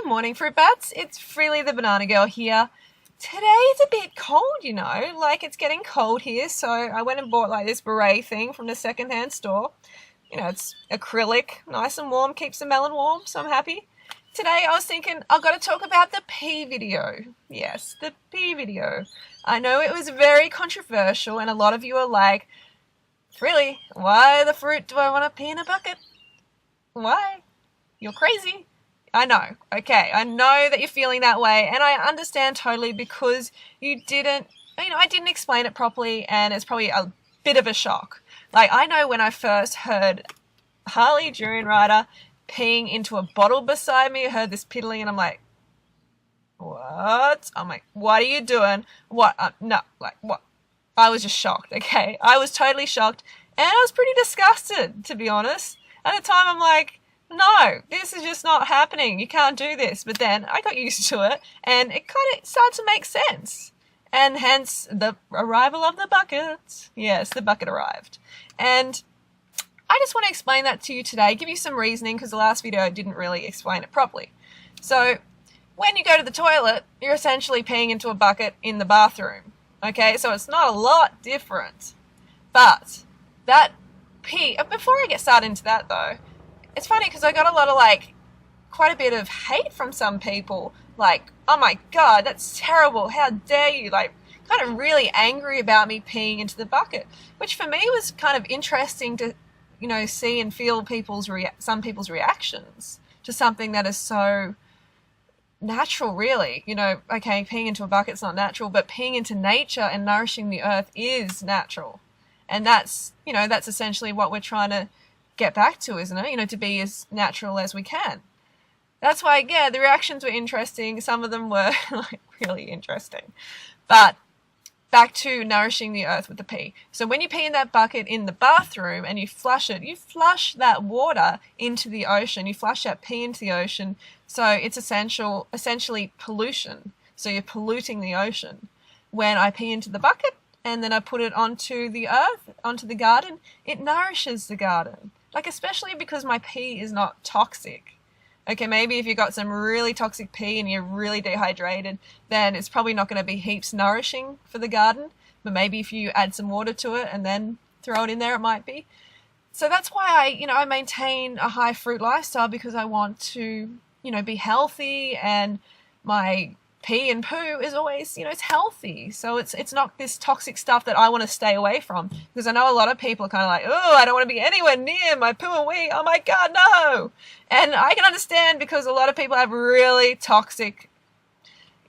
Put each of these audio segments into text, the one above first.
Good morning, Fruit Bats. It's Freely the Banana Girl here. Today's a bit cold, like it's getting cold here, so I went and bought like this beret thing from the secondhand store. It's acrylic, nice and warm, keeps the melon warm, so I'm happy. Today I was thinking I've got to talk about the pee video. Yes, the pee video. I know it was very controversial and a lot of you are like, really, why the fruit do I want to pee in a bucket? Why? You're crazy. I know. Okay, I know that you're feeling that way, and I understand totally because you didn't, I didn't explain it properly, and it's probably a bit of a shock. Like, I know when I first heard Harley Durian Rider peeing into a bottle beside me, I heard this piddling, and I'm like, what? I'm like, what are you doing? What? No, like, what? I was just shocked, okay? I was totally shocked, and I was pretty disgusted, to be honest. At the time, I'm like, no, this is just not happening. You can't do this. But then I got used to it and it kind of started to make sense. And hence the arrival of the bucket. Yes, the bucket arrived. And I just want to explain that to you today, give you some reasoning because the last video didn't really explain it properly. So when you go to the toilet, you're essentially peeing into a bucket in the bathroom. Okay, so it's not a lot different. But that pee, before I get started into that though, it's funny because I got a lot of quite a bit of hate from some people. Like, oh my God, that's terrible. How dare you? Like, kind of really angry about me peeing into the bucket, which for me was kind of interesting to, see and feel some people's reactions to something that is so natural, really. Okay, peeing into a bucket's not natural, but peeing into nature and nourishing the earth is natural. And that's essentially what we're trying to get back to, isn't it? To be as natural as we can. That's why, yeah, the reactions were interesting. Some of them were really interesting. But back to nourishing the earth with the pee. So when you pee in that bucket in the bathroom and you flush it, you flush that water into the ocean. You flush that pee into the ocean. So it's essentially pollution. So you're polluting the ocean. When I pee into the bucket and then I put it onto the earth, onto the garden, it nourishes the garden. Especially because my pee is not toxic. Okay, maybe if you got some really toxic pee and you're really dehydrated, then it's probably not going to be heaps nourishing for the garden. But maybe if you add some water to it and then throw it in there, it might be. So that's why I maintain a high fruit lifestyle, because I want to, be healthy, and my pee and poo is always, it's healthy. So it's not this toxic stuff that I want to stay away from, because I know a lot of people are kind of like, oh, I don't want to be anywhere near my poo and wee. Oh my God, no. And I can understand, because a lot of people have really toxic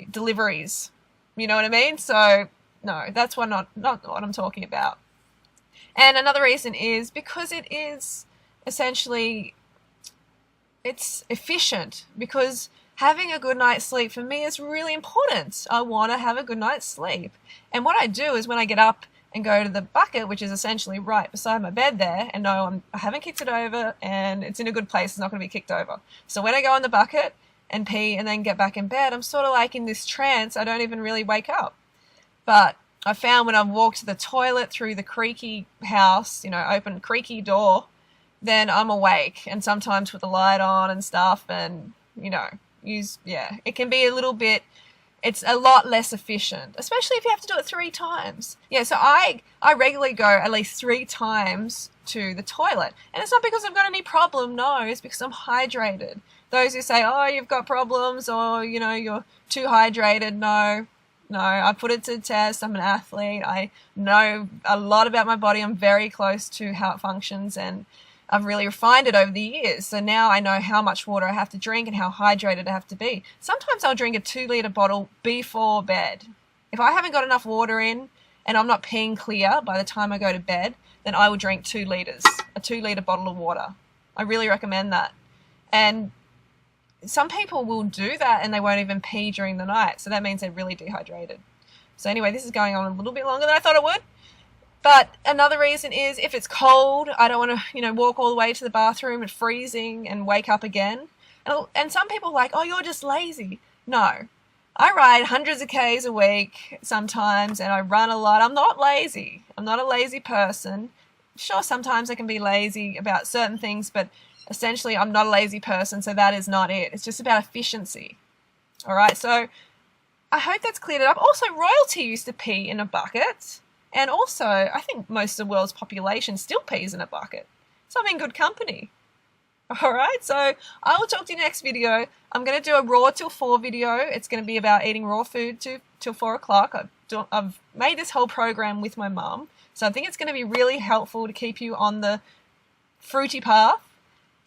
deliveries. You know what I mean? So no, that's not what I'm talking about. And another reason is because it is essentially, it's efficient, because having a good night's sleep for me is really important. I want to have a good night's sleep. And what I do is when I get up and go to the bucket, which is essentially right beside my bed there, and no, I haven't kicked it over and it's in a good place, it's not going to be kicked over. So when I go in the bucket and pee and then get back in bed, I'm sort of like in this trance. I don't even really wake up. But I found when I've walked to the toilet through the creaky house, open creaky door, then I'm awake, and sometimes with the light on and stuff, and, it can be a little bit, it's a lot less efficient, especially if you have to do it 3 times. Yeah, so I regularly go at least 3 times to the toilet. And it's not because I've got any problem, no, it's because I'm hydrated. Those who say, oh, you've got problems, or, you're too hydrated, no, I put it to the test. I'm an athlete. I know a lot about my body. I'm very close to how it functions, and I've really refined it over the years. So now I know how much water I have to drink and how hydrated I have to be. Sometimes I'll drink a 2-liter bottle before bed. If I haven't got enough water in and I'm not peeing clear by the time I go to bed, then I will drink 2 liters, a 2-liter bottle of water. I really recommend that. And some people will do that and they won't even pee during the night. So that means they're really dehydrated. So anyway, this is going on a little bit longer than I thought it would. But another reason is if it's cold, I don't want to, walk all the way to the bathroom and freezing and wake up again. And some people are like, oh, you're just lazy. No, I ride hundreds of Ks a week sometimes, and I run a lot. I'm not lazy. I'm not a lazy person. Sure, sometimes I can be lazy about certain things, but essentially I'm not a lazy person, so that is not it. It's just about efficiency. All right, so I hope that's cleared it up. Also, royalty used to pee in a bucket. And also, I think most of the world's population still pees in a bucket. So I'm in good company. All right, so I will talk to you next video. I'm going to do a raw till 4 video. It's going to be about eating raw food till 4 o'clock. I've made this whole program with my mum. So I think it's going to be really helpful to keep you on the fruity path.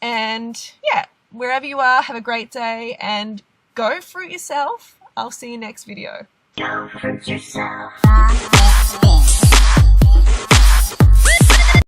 And yeah, wherever you are, have a great day and go fruit yourself. I'll see you next video. Go fruit yourself.